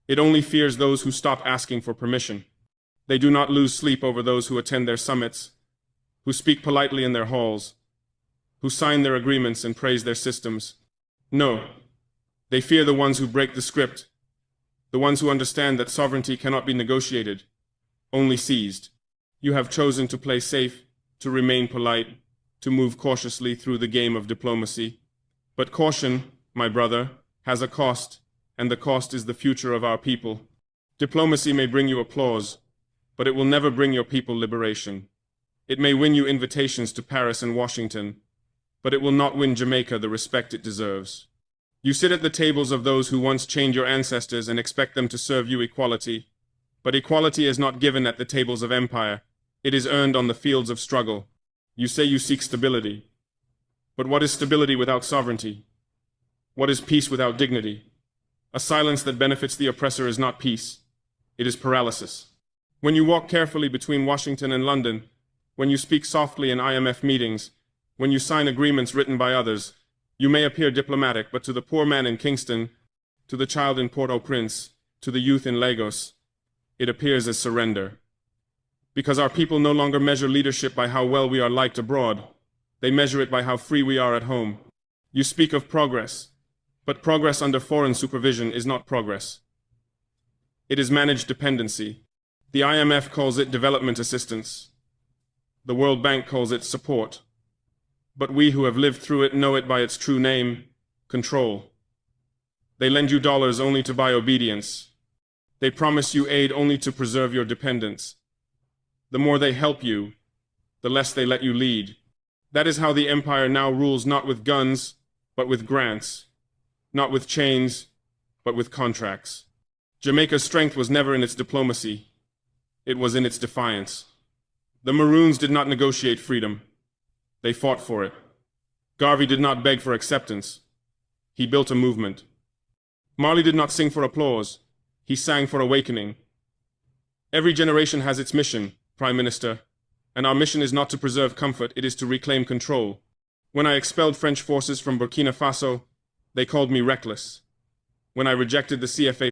It only fears those who stop asking for permission. They do not lose sleep over those who attend their summits, who speak politely in their halls, who sign their agreements and praise their systems. No, they fear the ones who break the script, the ones who understand that sovereignty cannot be negotiated, only seized. You have chosen to play safe, to remain polite, to move cautiously through the game of diplomacy. But caution, my brother, has a cost, and the cost is the future of our people. Diplomacy may bring you applause, but it will never bring your people liberation. It may win you invitations to Paris and Washington, but it will not win Jamaica the respect it deserves. You sit at the tables of those who once chained your ancestors and expect them to serve you equality. But equality is not given at the tables of empire. It is earned on the fields of struggle. You say you seek stability. But what is stability without sovereignty? What is peace without dignity? A silence that benefits the oppressor is not peace. It is paralysis. When you walk carefully between Washington and London, when you speak softly in IMF meetings, when you sign agreements written by others, you may appear diplomatic, but to the poor man in Kingston, to the child in Port-au-Prince, to the youth in Lagos, it appears as surrender. Because our people no longer measure leadership by how well we are liked abroad. They measure it by how free we are at home. You speak of progress, but progress under foreign supervision is not progress. It is managed dependency. The IMF calls it development assistance. The World Bank calls it support. But we who have lived through it know it by its true name, control. They lend you dollars only to buy obedience. They promise you aid only to preserve your dependence. The more they help you, the less they let you lead. That is how the empire now rules, not with guns, but with grants. Not with chains, but with contracts. Jamaica's strength was never in its diplomacy. It was in its defiance. The Maroons did not negotiate freedom. They fought for it. Garvey did not beg for acceptance. He built a movement. Marley did not sing for applause. He sang for awakening. Every generation has its mission, Prime Minister, and our mission is not to preserve comfort, it is to reclaim control. When I expelled French forces from Burkina Faso, they called me reckless. When I rejected the CFA